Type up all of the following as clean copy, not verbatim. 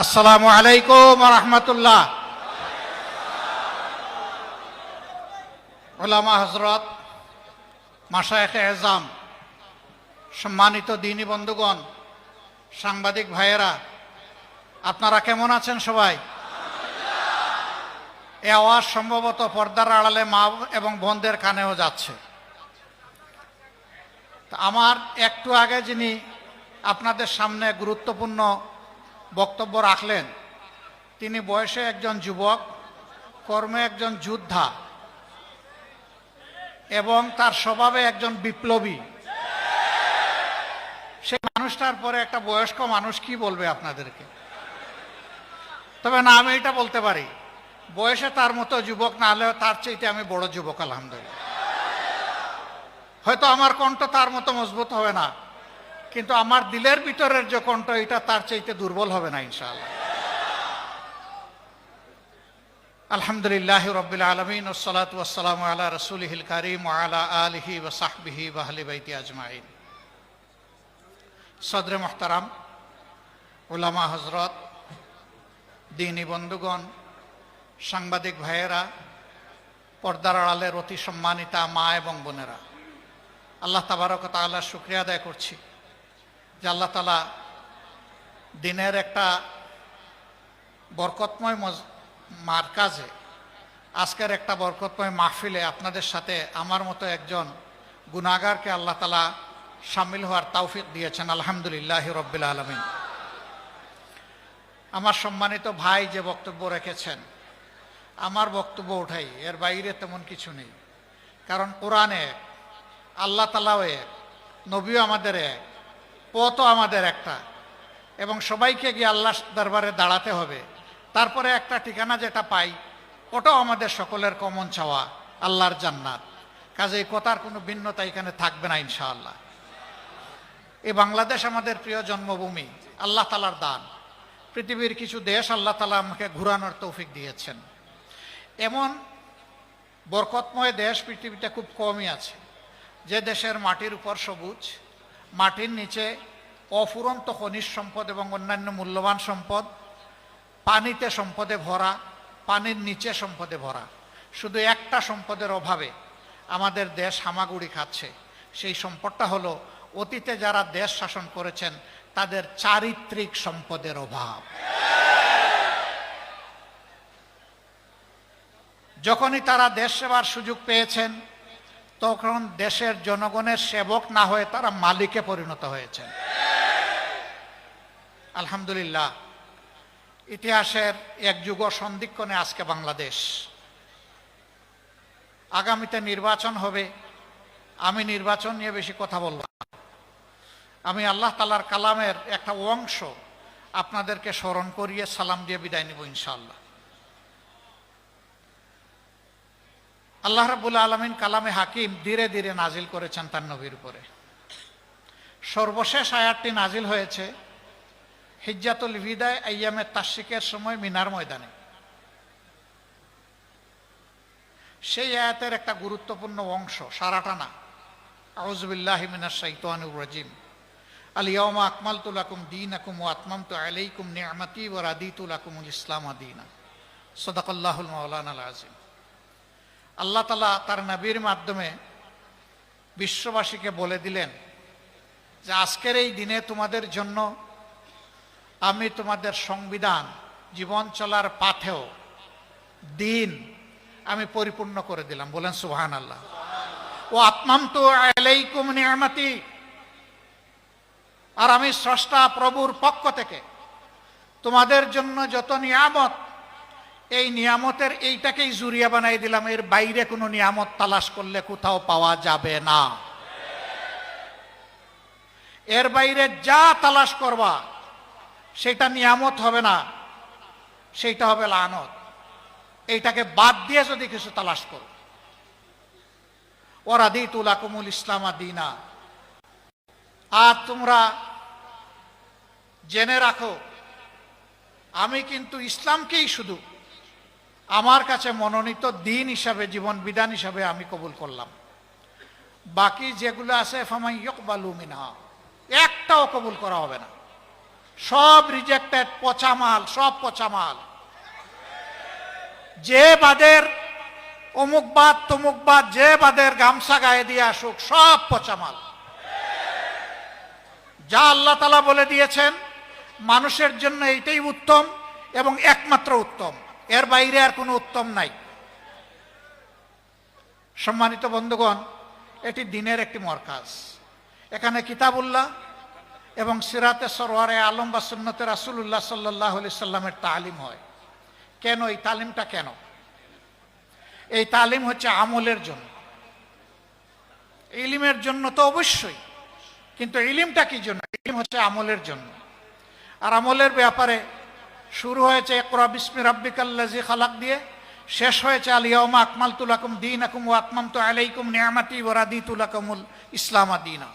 আসসালামু আলাইকুম ওয়া রাহমাতুল্লাহ। উলামা হযরত, মাশায়েখে এজাম, সম্মানিত দ্বীনী বন্ধুগণ, সাংবাদিক ভাইয়েরা, আপনারা কেমন আছেন সবাই? এই আওয়াজ সম্ভবত পর্দার আড়ালে মা এবং বোনদের কানেও যাচ্ছে। আমার একটু আগে যিনি আপনাদের সামনে গুরুত্বপূর্ণ বক্তব্য রাখলেন, তিনি বয়সে একজন যুবক, কর্মে একজন যোদ্ধা এবং তার স্বভাবে একজন বিপ্লবী। সেই মানুষটার পরে একটা বয়স্ক মানুষ কি বলবে আপনাদেরকে? তবে না, আমি এটা বলতে পারি, বয়সে তার মতো যুবক না হলেও তার চাইতে আমি বড় যুবক, আলহামদুলিল্লাহ। হয়তো আমার কণ্ঠ তার মতো মজবুত হবে না, কিন্তু আমার দিলের ভিতরের যে কণ্ঠ, এটা তার চাইতে দুর্বল হবে না ইনশাআল্লাহ। আলহামদুলিল্লাহি রাব্বিল আলামিন, ওয়াসসালাতু ওয়াসসালামু আলা রাসূলিহিল কারীম ওয়া আলা আলিহি ওয়া সাহবিহি ওয়া আহলি বাইতি আজমাইন। সদরে মুহতারাম, উলামা হযরত, দ্বীনী বন্ধুগণ, সাংবাদিক ভাইয়েরা, পর্দার আড়ালের অতি সম্মানিতা মা এবং বোনেরা, আল্লাহ তাবারক ওয়া তাআলার শুকরিয়া আদায় করছি যে আল্লাহ তাআলা দিনের একটা বরকতময় মারকাজে, আজকের একটা বরকতময় মাহফিলে আপনাদের সাথে আমার মতো একজন গুনাহগারকে আল্লাহ তাআলা শামিল হওয়ার তৌফিক দিয়েছেন। আলহামদুলিল্লাহি রাব্বিল আলামিন। আমার সম্মানিত ভাই যে বক্তব্য রেখেছেন, আমার বক্তব্য ওঠাই, এর বাইরে তেমন কিছু নেই। কারণ কোরআনে এক, আল্লাহ তাআলাও এক, নবীও আমাদের এক, পথও আমাদের একটা, এবং সবাইকে গিয়ে আল্লাহ দরবারে দাঁড়াতে হবে। তারপরে একটা ঠিকানা যেটা পাই, ওটাও আমাদের সকলের কমন চাওয়া, আল্লাহর জান্নাত। কাজে এই কথার কোনো ভিন্নতা এখানে থাকবে না ইনশাআল্লাহ। এই বাংলাদেশ আমাদের প্রিয় জন্মভূমি, আল্লাহ তাআলার দান। পৃথিবীর কিছু দেশ আল্লাহ তাআলা আমাকে ঘুরানোর তৌফিক দিয়েছেন। এমন বরকতময় দেশ পৃথিবীতে খুব কমই আছে, যে দেশের মাটির উপর সবুজ, মাটির নিচে অফুরন্ত খনিজ সম্পদ এবং অন্যান্য মূল্যবান সম্পদ, পানিতে সম্পদে ভরা, পানির নিচে সম্পদে ভরা। শুধু একটা সম্পদের অভাবে আমাদের দেশ হামাগুড়ি খাচ্ছে। সেই সম্পদটা হলো অতীতে যারা দেশ শাসন করেছেন তাদের চারিত্রিক সম্পদের অভাব। যখনই তারা দেশ সেবার সুযোগ পেয়েছেন, তখন দেশের জনগণের সেবক না হয়ে তারা মালিকে পরিণত হয়েছেন। আলহামদুলিল্লাহ, ইতিহাসের এক যুগ সন্ধিক্ষণে আজকে বাংলাদেশ। আগামীতে নির্বাচন হবে, আমি নির্বাচন নিয়ে বেশি কথা বলব না। আমি আল্লাহ তাআলার কালামের একটা অংশ আপনাদেরকে স্মরণ করিয়ে সালাম দিয়ে বিদায় নিব ইনশাআল্লাহ। আল্লাহ রাব্বুল আলামিন কালামে হাকিম ধীরে ধীরে নাজিল করেছেন তার নবীর উপরে। সর্বশেষ আয়াতটি নাজিল হয়েছে হিজ্জাতুল বিদায় আইয়ামে তাশরিকের সময় মিনার ময়দানে। সেই আয়াতের একটা গুরুত্বপূর্ণ অংশ, সারাটা না। আউযু বিল্লাহি মিনাশ শাইতানির রাজিম। আল ইয়াওমা আকমালতু লাকুম দীনাকুম ওয়া আতমামতু আলাইকুম নি'মাতি ওয়া রাদিতু লাকুমুল ইসলাম দীনা। সাদাকাল্লাহুল মাওলানাল আযীম। আল্লাহ তাআলা তার নবীর মাধ্যমে বিশ্ববাসীকে বলে দিলেন যে আজকের এই দিনে তোমাদের জন্য আমি তোমাদের সংবিধান, জীবন চলার পাথেও দিন আমি পরিপূর্ণ করে দিলাম। বলেন সুবহানাল্লাহ। ও আতমামতু আলাইকুম নি'মাতি, আর আমি স্রষ্টা প্রভুর পক্ষ থেকে তোমাদের জন্য যত নিয়ামত, এই নিয়ামতের এইটাকেই জুরিয়া বানাই দিলাম। এর বাইরে কোনো নিয়ামত তালাশ করলে কোথাও পাওয়া যাবে না। এর বাইরে যা তালাশ করবা সেটা নিয়ামত হবে না, সেইটা হবে লানত। এইটাকে বাদ দিয়ে যদি কিছু তালাশ করো, ওয়া রাদিতু লাকুমুল ইসলাম দীনা। আর তোমরা জেনে রাখো, আমি কিন্তু ইসলামকেই শুধু আমার কাছে মনোনীত দিন হিসাবে, জীবন বিধান হিসাবে আমি কবুল করলাম। বাকি যেগুলো আছে ফামান ইয়াকবালু মিনহা, একটাও কবুল করা হবে না। সব রিজেক্টেড, পচা মাল, সব পচা মাল। যে বাদের অমুক বাদ তমুক বাদ, যে বাদের গামছা গায়ে দিয়ে আসুক, সব পচা মাল। যা আল্লাহ তাআলা বলে দিয়েছেন মানুষের জন্য এইটাই উত্তম এবং একমাত্র উত্তম, এর বাইরে আর কোনো উত্তম নাই। সম্মানিত বন্ধুগণ, এটি দিনের একটি মরকাজ। এখানে কিতাবুল্লাহ এবং সিরাতে সরওয়ারে আলম বা সুন্নতে রাসূলুল্লাহ সাল্লাল্লাহু আলাইহি সাল্লামের তালিম হয়। কেন এই তালিমটা? কেন এই তালিম? হচ্ছে আমলের জন্য। ইলমের জন্য তো অবশ্যই, কিন্তু ইলমটা কি জন্য? ইলম হচ্ছে আমলের জন্য। আর আমলের ব্যাপারে শুরু হয়েছে ইকরা বিসমি রাব্বিকাল্লাযী খালাক দিয়ে, শেষ হয়েছে আল ইয়াউমা আকমালতু লাকুম দীনাকুম ওয়া আতমামতু আলাইকুম নি'মাতি ওয়া রাদিতু লাকুমুল ইসলাম দীনা।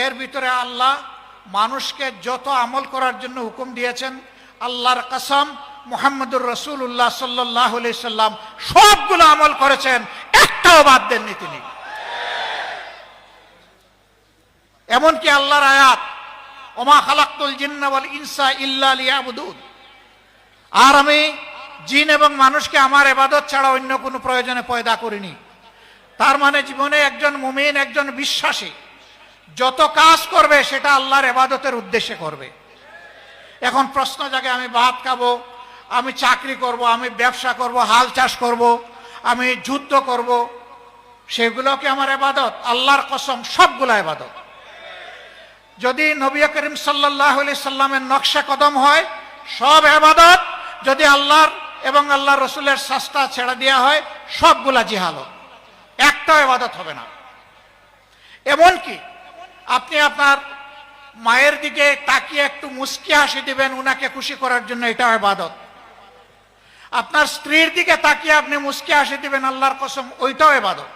এর ভিতরে আল্লাহ মানুষকে যত আমল করার জন্য হুকুম দিয়েছেন, আল্লাহর কসম মুহাম্মদুর রাসূলুল্লাহ সাল্লাল্লাহু আলাইহি সাল্লাম সবগুলো আমল করেছেন, একটাও বাদ দেননি তিনি। এমনকি আল্লাহর আয়াত ওমা খালাকতুল জিন্না ওয়াল ইনসা ইল্লা লিয়াবুদুন, আর আমি জিন এবং মানুষকে আমার ইবাদত ছাড়া অন্য কোনো প্রয়োজনে পয়দা করিনি। তার মানে জীবনে একজন মুমিন, একজন বিশ্বাসী যত কাজ করবে সেটা আল্লাহর ইবাদতের উদ্দেশ্যে করবে। এখন প্রশ্ন জাগে, আমি ভাত খাবো, আমি চাকরি করব, আমি ব্যবসা করব, হাল চাষ করব, আমি যুদ্ধ করব, সেগুলো কি আমার ইবাদত? আল্লাহর কসম সবগুলো ইবাদত। যদি নবী করিম সাল্লাল্লাহু আলাইহি সাল্লামের নকশা কদম হয় সব ইবাদত, যদি আল্লাহর এবং আল্লাহর রাসূলের শাস্তা ছেড়ে দেওয়া হয় সবগুলা জিহালত, একটাও ইবাদত হবে না। এমনকি আপনি আপনার মায়ের দিকে তাকিয়ে একটু মুস্কি হাসি দিবেন উনাকে খুশি করার জন্য, এটাও ইবাদত। আপনার স্ত্রীর দিকে তাকিয়ে আপনি মুস্কি হাসি দিবেন, আল্লাহর কসম ওইটাও ইবাদত।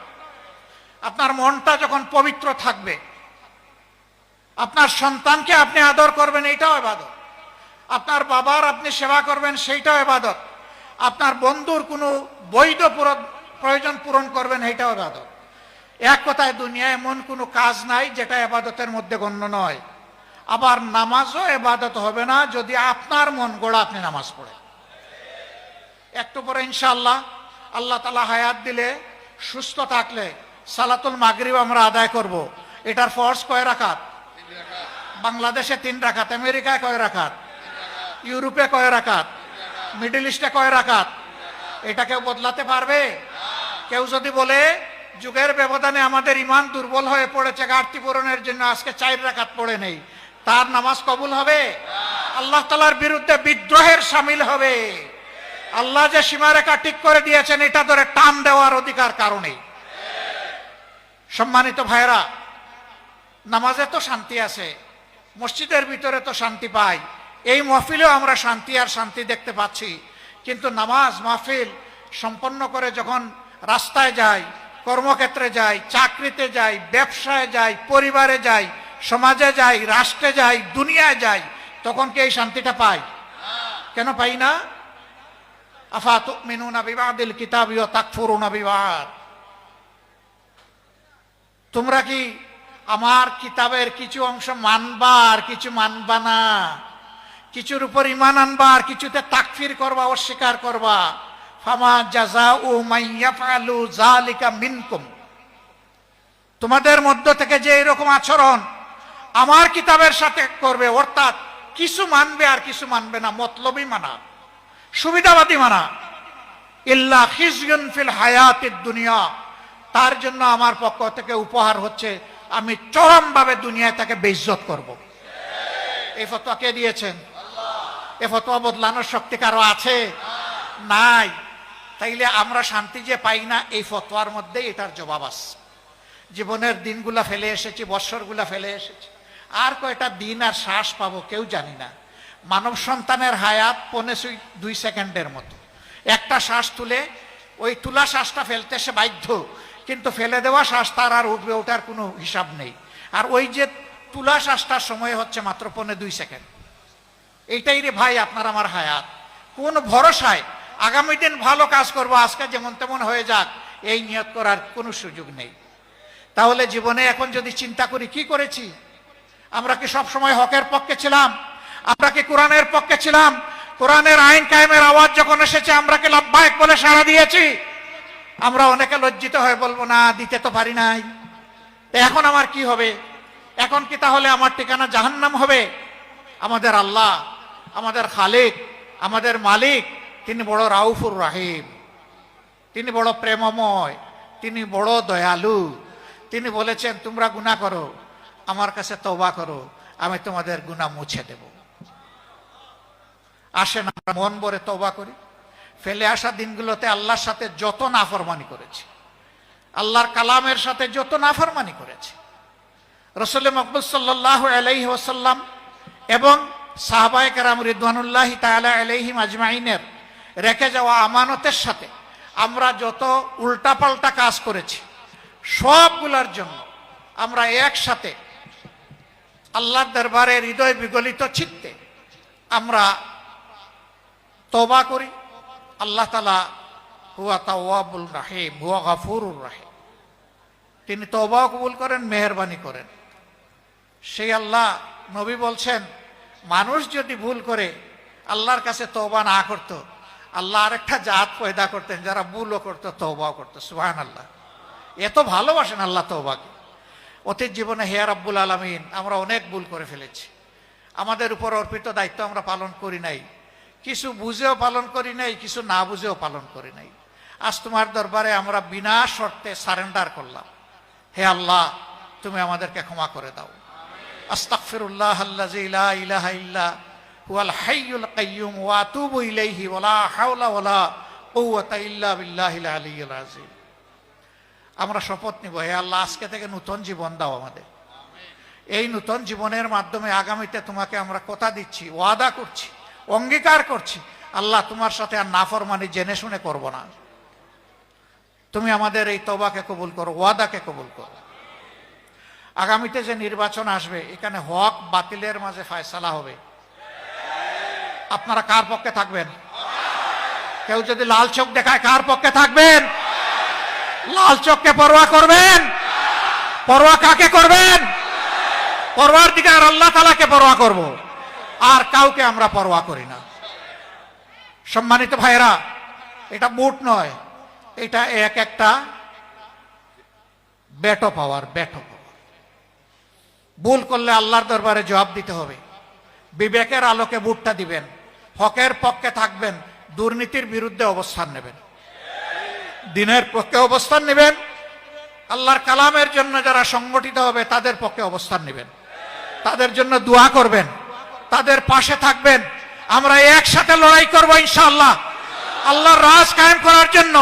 আপনার মনটা যখন পবিত্র থাকবে, আপনার সন্তানকে আপনি আদর করবেন, এইটাও ইবাদত। আপনার বাবার আপনি সেবা করবেন, সেইটাও ইবাদত। আপনার বন্ধুর কোনো বৈধ প্রয়োজন পূরণ করবেন, এইটাও ইবাদত। এক কথায় দুনিয়ায় এমন কোনো কাজ নাই যেটা ইবাদতের মধ্যে গণ্য নয়। আবার নামাজও ইবাদত হবে না যদি আপনার মন গড়া আপনি নামাজ পড়েন। একটু পরে ইনশাআল্লাহ আল্লাহ তাআলা হায়াত দিলে, সুস্থ থাকলে সালাতুল মাগরিব আমরা আদায় করব। এটার ফরজ কয় রাকাত? বাংলাদেশে 3 রাকাত, আমেরিকায় কয় রাকাত, ইউরোপে কয় রাকাত, মিডল ইস্টে কয় রাকাত? এটা কেউ বদলাতে পারবে? কেউ যদি বলে যুগের ব্যবধানে আমাদের ইমান দুর্বল হয়ে পড়েছে, ঘাটতি পূরণের জন্য আজকে 4 রাকাত পড়ে নেই, তার নামাজ কবুল হবে? আল্লাহ তাআলার বিরুদ্ধে বিদ্রোহের শামিল হবে। আল্লাহ যে সীমারেখা ঠিক করে দিয়েছেন এটা ধরে টান দেওয়ার অধিকার কারণে। সম্মানিত ভাইরা, নামাজে তো শান্তি আছে, মসজিদের ভিতরে তো শান্তি পাই, এই মাহফিলেও আমরা শান্তি আর শান্তি দেখতে পাচ্ছি। কিন্তু নামাজ মাহফিল সম্পন্ন করে যখন রাস্তায় যাই, কর্মক্ষেত্রে যাই, চাকরিতে যাই, ব্যবসায় যাই, পরিবারে যাই, সমাজে যাই, রাষ্ট্রে যাই, দুনিয়ায় যাই, তখন কি এই শান্তিটা পাই? কেন পাই না? আফা তুমিনুনা বিবাদিল কিতাবি ওয়া তাকফুরুনা বিবাদ। তোমরা কি আমার কিতাবের কিছু অংশ মানবা আর কিছু মানবা না? কিছুর উপর ঈমান আনবা আর কিছুতে তাকফির করবা, অস্বীকার করবা। ফামা জাযাউ মান ইয়াফআলু যালিকা মিনকুম, তোমাদের মধ্য থেকে যে এরকম আচরণ আমার কিতাবের সাথে করবে, অর্থাৎ কিছু মানবে আর কিছু মানবে না, মতলবী মানা, সুবিধাবাদী মানা, ইল্লা খিজয়ুন ফিল হায়াতিদ দুনিয়া, তার জন্য আমার পক্ষ থেকে উপহার হচ্ছে আমি চরমভাবে দুনিয়ায় তাকে বেইজ্জত করব। এই ফতোয়া কে দিয়েছেন? এই ফতোয়া বদলানোর শক্তি কারো আছে? নাই। তাইলে আমরা শান্তি যে পাই না, এই ফতোয়ার মধ্যে এটার জবাব আছে। জীবনের দিনগুলা ফেলে এসেছি, বৎসরগুলা ফেলে এসেছি, আর কয়টা দিন আর শ্বাস পাবো কেউ জানি না। মানব সন্তানের হায়াত 2 সেকেন্ডের মতো। একটা শ্বাস তুলে ওই তুলা শ্বাসটা ফেলতে সে বাধ্য, কিন্তু ফেলে দেওয়া শ্বাস তার আর উঠবে, ওটার কোনো হিসাব নেই। আর ওই যে তুলা শ্বাসটার সময় হচ্ছে মাত্র 2 সেকেন্ড। এইটাই রে ভাই আপনার আমার হায়াত। কোন ভরসায় আগামী দিন ভালো কাজ করবো, আজকে যেমন তেমন হয়ে যাক, এই নিয়ত করার কোনো সুযোগ নেই। তাহলে জীবনে এখন যদি চিন্তা করি কি করেছি, আমরা কি সব সময় হকের পক্ষে ছিলাম? আমরা কি কোরআনের পক্ষে ছিলাম? কোরআনের আইন কায়েমের আওয়াজ যখন এসেছে আমরা কি লাব্বাইক বলে সাড়া দিয়েছি? আমরা অনেকে লজ্জিত হয়ে বলবো না, দিতে তো পারি নাই, এখন আমার কি হবে? এখন কি তাহলে আমার ঠিকানা জাহান্নাম হবে? আমাদের আল্লাহ, আমাদের খালিক, আমাদের মালিক, তিনি বড় রাউফুর রাহিম, তিনি বড় প্রেমময়, তিনি বড় দয়ালু। তিনি বলেছেন তোমরা গুনাহ করো, আমার কাছে তওবা করো, আমি তোমাদের গুনাহ মুছে দেব। আসেন আমরা মন ভরে তওবা করি। ফেলে আসা দিনগুলোতে আল্লাহর সাথে যত নাফরমানি করেছি, আল্লাহর কালামের সাথে যত নাফরমানি করেছি, রাসূল মকবুল সাল্লাল্লাহু আলাইহি ওয়াসাল্লাম এবং সাহাবায়ে কেরাম রিদওয়ানুল্লাহি তাআলা আলাইহিম আজমাইনের রেখে যাওয়া আমানতের সাথে আমরা যত উল্টাপাল্টা কাজ করেছি, সবগুলোর জন্য আমরা একসাথে আল্লাহর দরবারে হৃদয় বিগলিত চিত্তে আমরা তওবা করি। আল্লাহ তাআলা হুয়া তাওয়াবুর রাহিম, হুয়া গফুরুর রাহিম, তিনি তওবাও কবুল করেন, মেহেরবানি করেন। সেই আল্লাহ, নবী বলছেন মানুষ যদি ভুল করে আল্লাহর কাছে তওবা না করত, আল্লাহ আরেকটা জাত পয়দা করতেন যারা ভুলও করতো তওবাও করতো। সুবহানাল্লাহ, এত ভালোবাসেন আল্লাহ তওবাকে। অতীত জীবনে হে রাব্বুল আলামিন আমরা অনেক ভুল করে ফেলেছি, আমাদের উপর অর্পিত দায়িত্ব আমরা পালন করি নাই, কিছু বুঝেও পালন করি নাই, কিছু না বুঝেও পালন করি নাই। আজ তোমার দরবারে আমরা বিনা শর্তে সারেন্ডার করলাম। হে আল্লাহ, তুমি আমাদেরকে ক্ষমা করে দাও। আস্তাগফিরুল্লাহ আল্লাযী লা ইলাহা ইল্লা হুয়াল হাইয়ুল কাইয়্যুম ওয়া আতুবু ইলাইহি ওয়া লা হাওলা ওয়া লা কুওয়াতা ইল্লা বিল্লাহিল আলিয়্যিল আযীম। আমরা শপথ নিব, হে আল্লাহ আজকে থেকে নতুন জীবন দাও আমাদের। এই নতুন জীবনের মাধ্যমে আগামীতে তোমাকে আমরা কথা দিচ্ছি, ওয়াদা করছি, অঙ্গীকার করছি, আল্লাহ তোমার সাথে আর নাফরমানি জেনে শুনে করব না। তুমি আমাদের এই তওবাকে কবুল করো, ওয়াদাকে কবুল করো। আগামীতে যে নির্বাচন আসবে, এখানে হক বাতিলের মাঝে ফয়সালা হবে। আপনারা কার পক্ষে থাকবেন? কেউ যদি লাল চোখ দেখায় কার পক্ষে থাকবেন? লাল চোখকে পরোয়া করবেন? পরোয়া কাকে করবেন? পরওয়ারদিগার আল্লাহ তাআলাকে পরোয়া করব, আর কাউকে আমরা পরোয়া করি না। সম্মানিত ভাইরা, এটা বুট নয়, এটা এক একটা বেটো পাওয়ার, বেটো পাওয়ার। ভুল করলে আল্লাহর দরবারে জবাব দিতে হবে। বিবেকের আলোকে ভোটটা দিবেন, হকের পক্ষে থাকবেন, দুর্নীতির বিরুদ্ধে অবস্থান নেবেন, দিনের পক্ষে অবস্থান নেবেন, আল্লাহর কালামের জন্য যারা সংগঠিত হবে তাদের পক্ষে অবস্থান নেবেন, তাদের জন্য দোয়া করবেন, তাদের পাশে থাকবেন। আমরা একসাথে লড়াই করব ইনশাআল্লাহ, আল্লাহর রাজ কায়েম করার জন্য,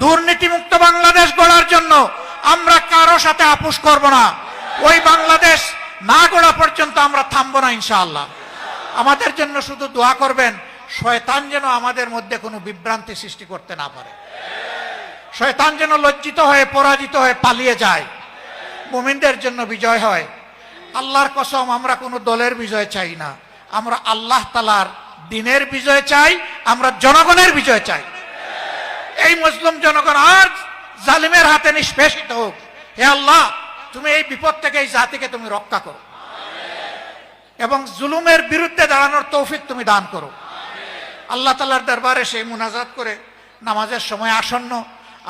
দুর্নীতিমুক্ত বাংলাদেশ গড়ার জন্য। আমরা কারো সাথে আপোষ করব না। ওই বাংলাদেশ না গড়া পর্যন্ত আমরা থামবো না ইনশাআল্লাহ। আমাদের জন্য শুধু দোয়া করবেন, শয়তান যেন আমাদের মধ্যে কোনো বিভ্রান্তি সৃষ্টি করতে না পারে, শয়তান যেন লজ্জিত হয়ে পরাজিত হয়ে পালিয়ে যায়, মুমিনদের জন্য বিজয় হয়। আল্লাহর কসম, আমরা কোনো দলের বিজয় চাই না, আমরা আল্লাহ তাআলার দ্বীনের বিজয় চাই, আমরা জনগণের বিজয় চাই। এই মুসলিম জনগণ আর জালিমের হাতে নিষ্পেষিত হোক। হে আল্লাহ, তুমি এই বিপদ থেকে এই জাতিকে তুমি রক্ষা করো এবং জুলুমের বিরুদ্ধে দাঁড়ানোর তৌফিক তুমি দান করো। আল্লাহ তাআলার দরবারে সেই মুনাজাত করে নামাজের সময় আসন্ন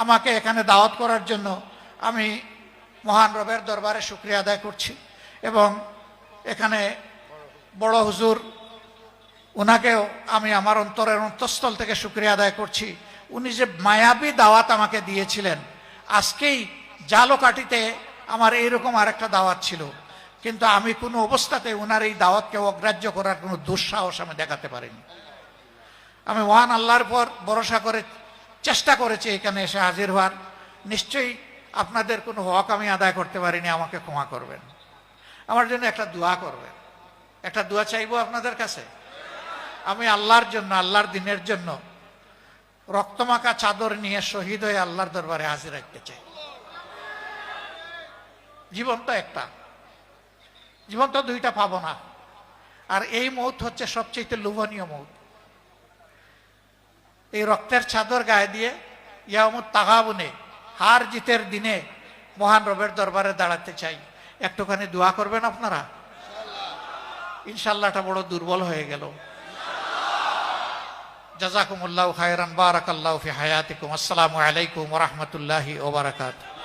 আমাকে এখানে দাওয়াত করার জন্য আমি মহান রবের দরবারে শুকরিয়া আদায় করছি এবং এখানে বড় হুজুর ওনাকেও আমি আমার অন্তরের অন্তঃস্থল থেকে শুকরিয়া আদায় করছি। উনি যে মায়াবী দাওয়াত আমাকে দিয়েছিলেন, আজকেই জালকাঠিতে আমার এইরকম আরেকটা দাওয়াত ছিল, কিন্তু আমি কোনো অবস্থাতে ওনার এই দাওয়াতকে অগ্রাহ্য করার কোনো দুঃসাহস আমি দেখাতে পারিনি। আমি মহান আল্লাহর পর ভরসা করে চেষ্টা করেছি এখানে এসে হাজির হওয়ার। নিশ্চয়ই আপনাদের কোনো হক আমি আদায় করতে পারিনি, আমাকে ক্ষমা করবেন। আমার জন্য একটা দোয়া করবেন, একটা দোয়া চাইবো আপনাদের কাছে। আমি আল্লাহর জন্য, আল্লাহর দিনের জন্য রক্তমাখা চাদর নিয়ে শহীদ হয়ে আল্লাহর দরবারে হাজির রাখতে চাই। জীবন তো একটা, জীবন তো দুইটা পাবো না, আর এই মৌত হচ্ছে সবচেয়ে লোভনীয় মৌত। এই রক্তের চাদর গায়ে দিয়ে ইয়ামুত তাগাবুনে, হার জিতের দিনে মহান রবের দরবারে দাঁড়াতে চাই। একটুখানি দোয়া করবেন আপনারা। ইনশাআল্লাহ এটা বড় দুর্বল হয়ে গেল। জাযাকুমুল্লাহু খায়রান, বারাকাল্লাহু ফি হায়াতিকুম। আসসালামু আলাইকুম ওয়া রাহমাতুল্লাহি ওয়া বারাকাতুহু।